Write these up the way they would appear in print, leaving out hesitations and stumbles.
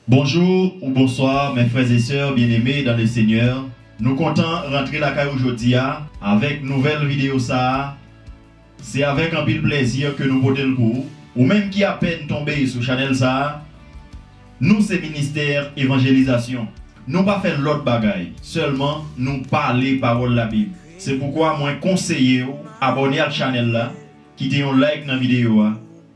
Bonjour ou bonsoir mes frères et sœurs bien-aimés dans le Seigneur. Nous comptons rentrer la caille aujourd'hui avec nouvelle vidéo ça. C'est avec un pile plaisir que nous votons pour. Ou même qui à peine tombé sur channel ça. Nous c'est ministère évangélisation. Nous pas faire l'autre bagaille. Seulement nous parler parole de la Bible. C'est pourquoi moi conseiller abonner à la channel là, quitter un like dans la vidéo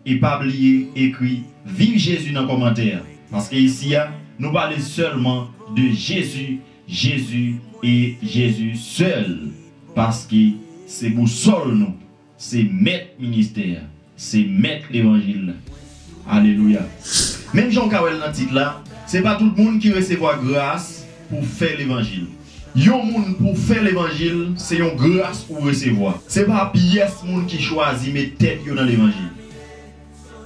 et pas oublier écrit vive Jésus dans le commentaire. Parce que ici, nous parlons seulement de Jésus, Jésus et Jésus seul. Parce que c'est pour seul nous, c'est maître ministère, c'est maître l'évangile. Alléluia. Même Jean Kawel dans le titre là, c'est pas tout le monde qui recevra grâce pour faire l'évangile. Yon monde pour faire l'évangile, c'est une grâce pour recevoir. C'est pas pièce monde qui choisit mettre tête dans l'évangile.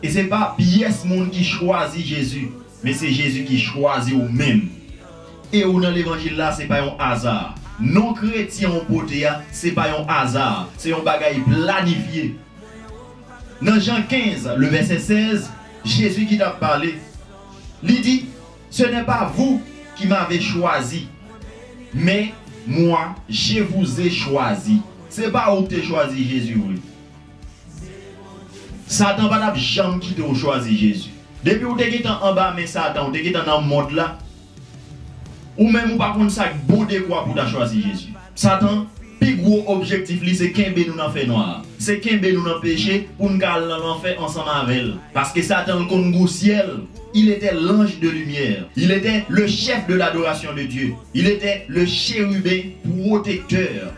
Et c'est pas pièce monde qui choisit Jésus. Mais c'est Jésus qui choisit ou même. Et ou dans l'évangile là, c'est pas un hasard. Non chrétien en poté, c'est pas un hasard. C'est un bagage planifié. Dans Jean 15, le verset 16, Jésus qui t'a parlé, il dit, ce n'est pas vous qui m'avez choisi, mais moi, je vous ai choisi. C'est pas où tu as choisi Jésus. Oui. Satan va jamais quitter ou choisi Jésus. Depuis où tu es en bas, mais Satan, tu es dans le monde là, ou même ou pas contre ça, bon de quoi pour choisir Jésus. Satan, le plus gros objectif, c'est qu'il nous dans fait noir. C'est qu'il nous dans péché pour nous aller dans l'enfer ensemble avec elle. Parce que Satan, le ciel, il était l'ange de lumière. Il était le chef de l'adoration de Dieu. Il était le chérubin protecteur.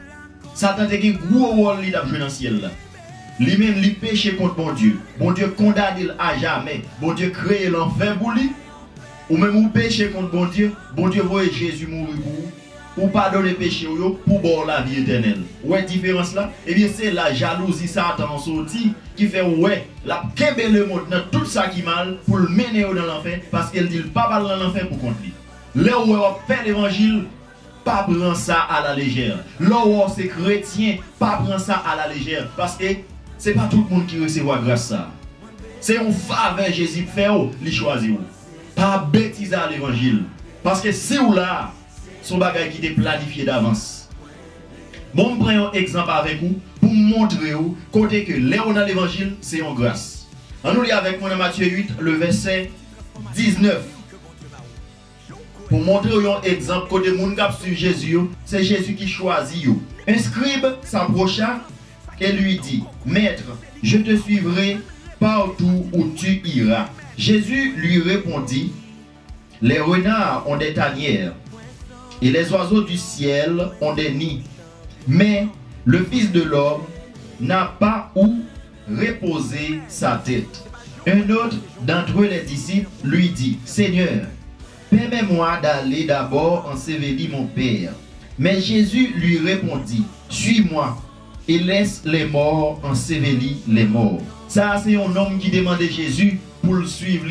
Satan était un gros rôle dans le ciel là. Lui-même, lui péché contre mon Dieu. Bon Dieu condamne à jamais. Bon Dieu crée l'enfer pour lui. Ou même ou péché contre bon Dieu voit Jésus mourir pour pardonner péché pour boire la vie éternelle. Ouais, différence là? Eh bien, c'est la jalousie Satan sorti qui fait ouais, la kebe le monde dans tout ça qui mal pour le mener dans l'enfer parce qu'elle dit pas mal dans l'enfer pour contre lui. Là où on fait l'évangile, pas prendre ça à la légère. Là où c'est chrétien, pas prendre ça à la légère parce que c'est pas tout le monde qui recevra grâce ça. C'est un faveur Jésus fait il choisit. Pas bêtise à l'évangile. Parce que c'est où là, son bagage qui est planifié d'avance. Bon, je prends un exemple avec vous pour montrer où, côté que là dans l'évangile, c'est en grâce. On nous lit avec moi dans Matthieu 8, le verset 19. Pour montrer un exemple, côté moun kap sur Jésus, c'est Jésus qui choisit. Un scribe s'approcha et lui dit, Maître, je te suivrai partout où tu iras. Jésus lui répondit, les renards ont des tanières et les oiseaux du ciel ont des nids, mais le Fils de l'homme n'a pas où reposer sa tête. Un autre d'entre les disciples lui dit, Seigneur, permets-moi d'aller d'abord ensevelir mon Père. Mais Jésus lui répondit, suis-moi et laisse les morts ensevelir les morts. Ça, c'est un homme qui demandait Jésus pour le suivre.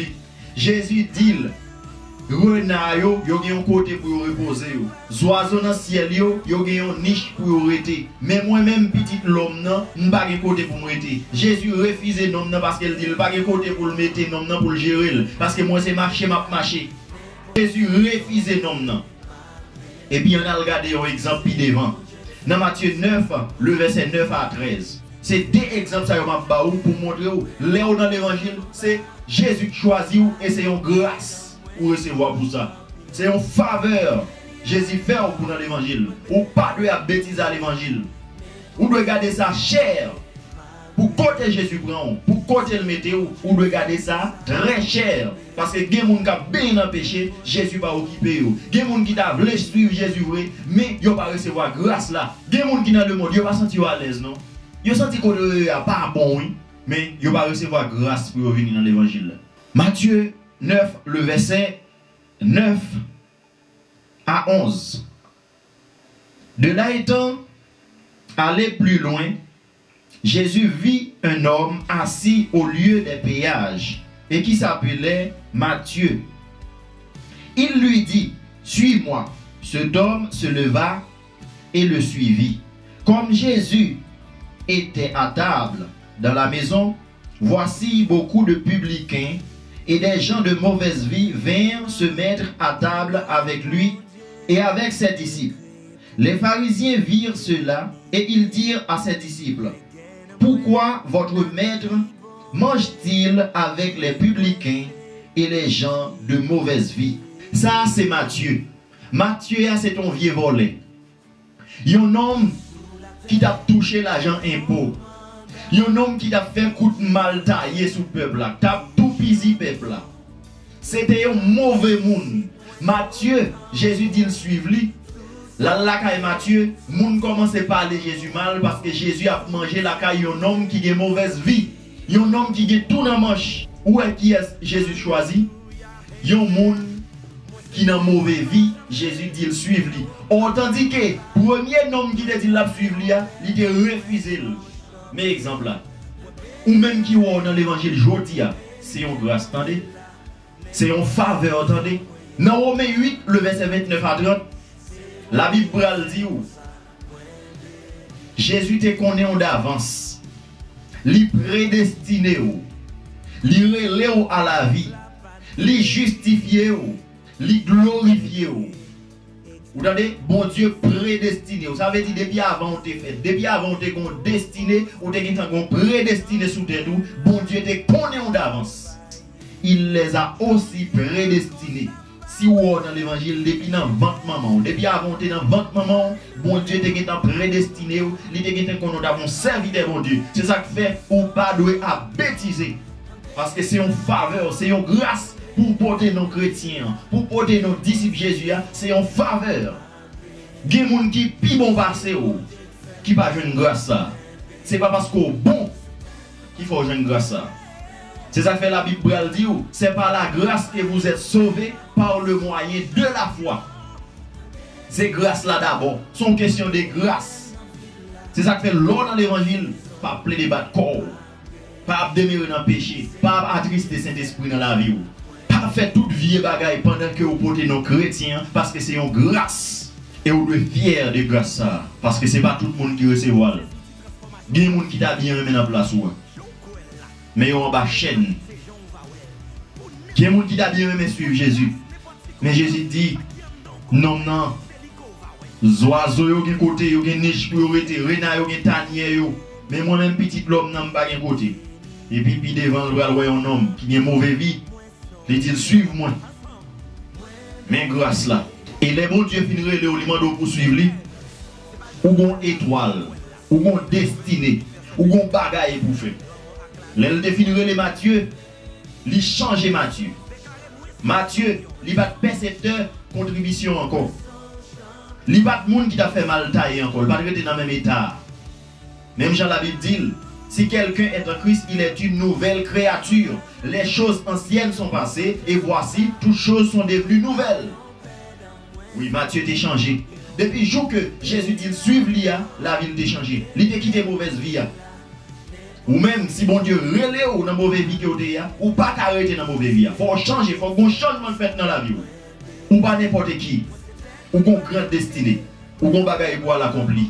Jésus dit, renard, yo gen un côté pour reposer. Oiseaux dans le ciel, yo gen une niche pour rester. Mais moi-même, petit l'homme, je n'ai pas de côté pour me rester. Jésus refuse l'homme parce qu'il dit, il n'a pas de côté pour le mettre, l'homme pour le gérer. Parce que moi, c'est marcher, m'a marché. Jésus refuse l'homme. Et puis, on a regardé un exemple devant. Dans Matthieu 9, le verset 9 à 13. C'est deux exemples pour montrer où là dans l'évangile, c'est Jésus qui choisit et c'est une grâce pour recevoir pour ça. C'est une faveur. Jésus fait pour dans l'évangile. Ou pas de bêtise à l'évangile. Ou de garder ça cher. Pour côté Jésus prend, pour côté le météo, ou de garder ça très cher. Parce que il y a des gens qui ont bien dans le péché, Jésus va occuper. Il y a des gens qui veulent suivre Jésus vrai, mais ils ne vont pas recevoir grâce là. Il y a des gens qui dans le monde, ils ne vont pas sentir à l'aise, non? Ils sentent qu'ils ne pas bon, oui, mais ils ne vont pas recevoir grâce pour venir dans l'évangile. Matthieu 9, le verset 9 à 11. De là étant allé plus loin, Jésus vit un homme assis au lieu des péages et qui s'appelait Matthieu. Il lui dit, suis-moi. Cet homme se leva et le suivit. Comme Jésus était à table dans la maison, voici beaucoup de publicains et des gens de mauvaise vie vinrent se se mettre à table avec lui et avec ses disciples. Les pharisiens virent cela et ils dirent à ses disciples, « Pourquoi votre maître mange-t-il avec les publicains et les gens de mauvaise vie? » Ça, c'est Matthieu. Matthieu, c'est ton vieux volet. Il y a un homme qui t'a touché l'argent impôt. Il y a un homme qui t'a fait coup de mal taillé sous le peuple. T'a tout pisé peuple. C'était un mauvais monde. Matthieu, Jésus dit le suivre lui. La caille Matthieu, moun commence à parler Jésus mal parce que Jésus a mangé la caille un homme qui a mauvaise vie. Il y a un homme qui a tout dans la manche. Où est qui est Jésus choisi? Il y a un monde qui n'a mauvaise vie, Jésus dit le suivre lui. Tandis que premier homme qui dit la suivre lui, il a refusé. Mais exemple là, ou même qui est dans l'évangile aujourd'hui, c'est une grâce, attendez. C'est une faveur, attendez. Dans Romains 8, le verset 29 à 30, la Bible dit où Jésus te connaît d'avance. Il prédestiné, il relève à la vie, il justifié, il glorifié. Vous entendez? Bon Dieu prédestiné. Ça veut dire depuis avant on te fait, depuis avant on te destiné, ou te prédestiné sous tes tout, bon Dieu te connaît d'avance. Il les a aussi prédestinés. Si vous êtes dans l'évangile, depuis dans 20 maman, depuis avant de dans 20 maman, bon Dieu te prédestiné, il te qu'on a servi de bon Dieu. C'est ça qui fait ou pas doué à bêtiser. Parce que c'est une faveur, c'est une grâce pour porter nos chrétiens, pour porter nos disciples Jésus, c'est une faveur. Il y a des gens qui sont bon passé, qui ne pas jouer une grâce. Ce n'est pas parce qu'on est bon qu'il faut jouer une grâce. C'est ça que fait la Bible dit, c'est par la grâce que vous êtes sauvés par le moyen de la foi. C'est grâce là d'abord. C'est une question de grâce. C'est ça que fait l'ordre dans l'évangile, pas plaider battre corps, pas demeurer dans le péché, pas attrister le Saint-Esprit dans la vie. Pas faire toute vie bagaille pendant que vous portez nos chrétiens parce que c'est une grâce. Et vous devez être fiers de grâce ça. Parce que ce n'est pas tout le monde qui recevra. Il y a des gens qui t'a bien remis en place. Mais ils ont en bas chaîne. Il y a des gens qui t'a bien aimé suivre Jésus. Mais Jésus dit, non, non. Les oiseaux, ils ont côté, ils ont niche pour arrêter, les renards, ils ont tanière. Mais moi-même, petit l'homme, n'a pas de côté. Et puis devant le roi, un homme qui a une mauvaise vie. Il dit, suive-moi. Mais grâce là. Et les bons dieux finiraient le demande pour suivre lui. Ou une étoile, ou une destinée, ou une bagaille pour faire. L'elle définirait les Matthieu, il change Matthieu. Matthieu, il va percepteur contribution encore. Il va de monde qui t'a fait mal tailler encore, il va rester dans le même état. Même Jean la Bible dit, si quelqu'un est en Christ, il est une nouvelle créature. Les choses anciennes sont passées et voici, toutes choses sont devenues nouvelles. Oui, Matthieu t'a changé. Depuis le jour que Jésus dit suivre l'IA, la vie t'a changé. Il t'a quitté mauvaise vie. Ou même si bon Dieu relève dans la mauvaise vie que vous avez, ou pas t'arrêter dans la mauvaise vie. Il faut changer, il faut qu'on changement fait dans la vie. Ou pas n'importe qui. Ou qu'on grande destinée. Ou qu'on bagaille pour l'accomplir.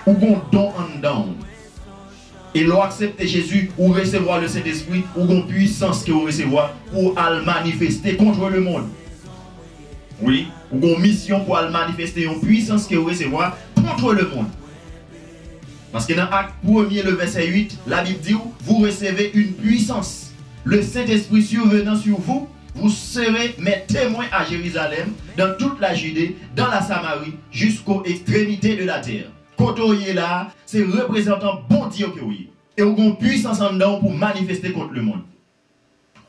Ou qu'on don en dedans. Et l'on accepte Jésus ou recevoir le Saint-Esprit ou qu'on puissance que vous recevoir pour le manifester contre le monde. Oui, ou qu'on mission pour le manifester une puissance que vous recevoir contre le monde. Parce que dans Acte 1er, le verset 8, la Bible dit, vous recevez une puissance. Le Saint-Esprit survenant sur vous, vous serez mes témoins à Jérusalem, dans toute la Judée, dans la Samarie, jusqu'aux extrémités de la terre. Quand vous êtes là, c'est représentant bon Dieu que oui. Et vous avez une puissance en dedans pour manifester contre le monde.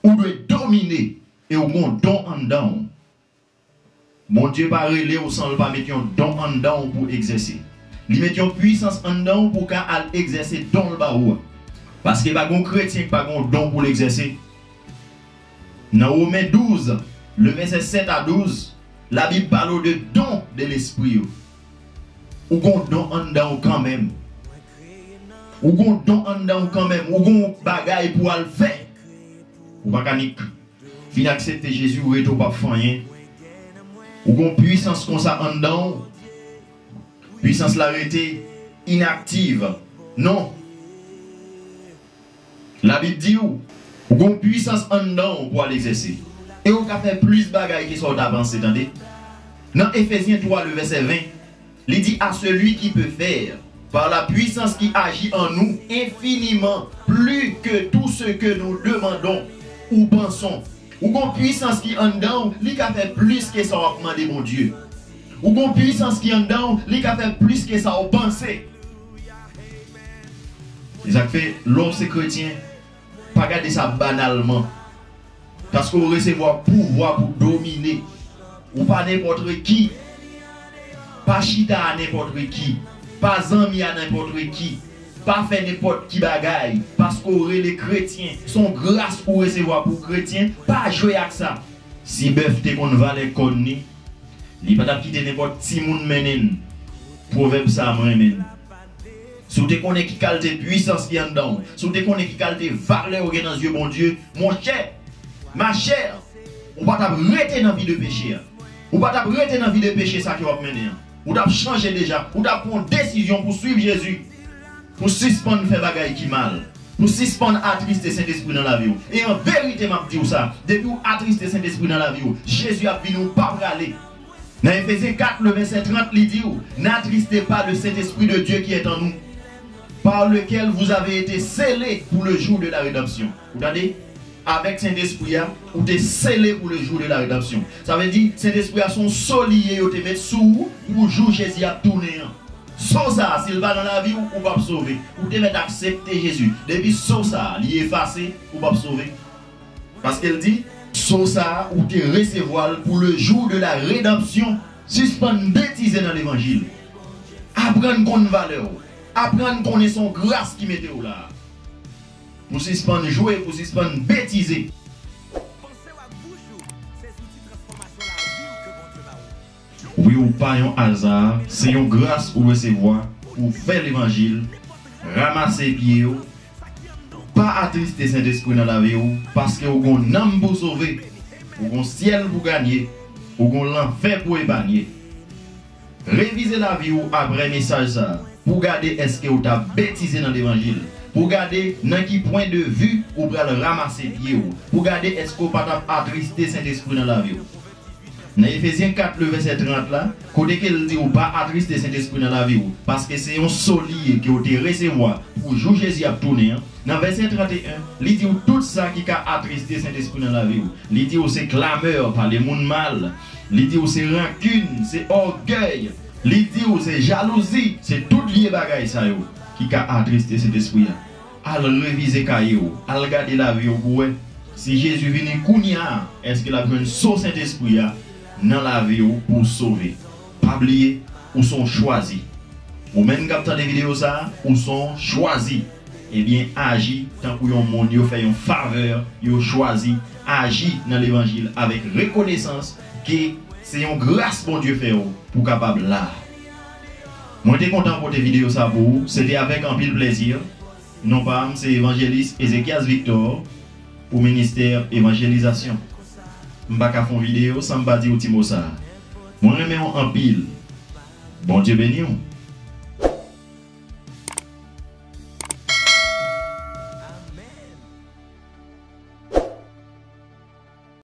Vous devez dominer et vous avez un don en dedans. Mon Dieu pas relé ou sans pas mettre un don en dedans pour exercer. Il met une puissance en dedans pour qu'elle exercer don le barou. Parce qu'il n'y a pas de chrétien qui n'a pas de don pour l'exercer. Dans Romains 12, le verset 7 à 12, la Bible parle de don de l'esprit. Ou qu'on don en dedans quand même. Ou qu'on don en dedans quand même. Ou qu'on bagaille pour le faire. Ou pas canique. Fin accepter Jésus ou est pas rien. Ou qu'on puissance comme ça en dedans. Puissance l'arrêter inactive. Non. La Bible dit où? Ou qu'on puissance en dedans pour l'exercer. Et on a fait plus de bagailles qui sont avancées, attendez. Dans Ephésiens 3, le verset 20, il dit à celui qui peut faire, par la puissance qui agit en nous, infiniment plus que tout ce que nous demandons ou pensons. Ou une puissance qui en dedans, il a fait plus que ça a demandé mon Dieu. Ou une puissance qui en dedans, il a fait plus que ça a pensé. Ça fait, l'homme c'est chrétien, pas garder ça banalement. Parce qu'on recevoir pouvoir pour dominer. Ou pas n'importe qui. Pas chita à n'importe qui. Pas zami à n'importe qui. Pas faire n'importe qui bagaille. Parce qu'on les chrétiens. Son grâce pour recevoir pour chrétiens. Pas jouer avec ça. Si bœuf te qu'on va les connaître. Il ne va pas quitter n'importe qui moun menen. Proverbe ça mène. Si vous connaissez qui qualité puissance qui est en dedans. Si vous connaissez qui qualité valeur dans les yeux bon Dieu. Mon cher. Ma chère. On va t'arrêter dans la vie de péché. On va t'arrêter dans la vie de péché ça qui va mener. On va changer déjà. On va prendre une décision pour suivre Jésus. Pour suspendre faire bagaille qui mal. Pour suspendre attrister Saint-Esprit dans la vie. Et en vérité, je dis ça. Depuis vous attrister Saint-Esprit dans la vie, Jésus a vu nous pas aller. Dans Ephésiens 4, le verset 30, il dit n'attristez pas le Saint-Esprit de Dieu qui est en nous, par lequel vous avez été scellés pour le jour de la rédemption. Vous regardez? Avec Saint-Esprit, vous êtes scellés pour le jour de la rédemption. Ça veut dire Saint-Esprit a son solier, vous êtes sous pour le jour Jésus a tourné. Sans ça, s'il va dans la vie, vous va sauver. Vous devez accepter Jésus. Depuis sans ça, il est effacé, vous va sauver. Parce qu'elle dit, sans ça, vous te recevoir pour le jour de la rédemption. Suspendre bêtiser dans l'évangile. Apprendre qu'on valeur. Apprendre qu'on est son grâce qui mettez là. Pour suspendre jouer, pour suspendre bêtiser. Oui ou pas un hasard, c'est une grâce pour recevoir, pour faire l'évangile, ramasser pieds, pas attrister Saint-Esprit dans la vie, parce que vous avez un âme pour sauver, vous avez un ciel pour gagner, vous avez l'enfer pour épargner. Révisez la vie après le message ça, pour garder est-ce que vous avez bêtisé dans l'évangile. Pour garder dans quel point de vue ou pour le ramasser pied pour garder est-ce qu'on pas attristé Saint-Esprit dans la vie. Dans Ephésiens 4 le verset 30 là, côté qu'elle dit ou pas attristé Saint-Esprit dans la vie parce que c'est un solier qui a recevoir pour jour Jésus a tourné. Dans verset 31, il dit tout ça qui a attristé Saint-Esprit dans la vie. Il dit c'est clameur par les monde mal. Il dit c'est rancune, c'est orgueil. Il dit c'est jalousie, c'est tout lié bagaille ça yo. Qui a attristé cet esprit. Al réviser caillou, al regarder la vie au si Jésus vient kounia, est-ce qu'il a besoin de son Saint-Esprit dans la vie pour sauver? Pas oublier, ou sont choisis. Ou même quand des vidéos ça, ou sont choisis. Eh bien, agis tant que yon monde yo fait une faveur, yo choisi, agis dans l'évangile avec reconnaissance que c'est une grâce bon Dieu fait pour capable là. Moi, je suis content pour tes vidéos ça pour vous. C'était avec un pile plaisir. Non pas, c'est évangéliste Ézéchias Victor pour ministère évangélisation. Je ne vais pas faire une vidéo sans me dire au Timo ça. Moi, je mets un pile. Bon Dieu béni.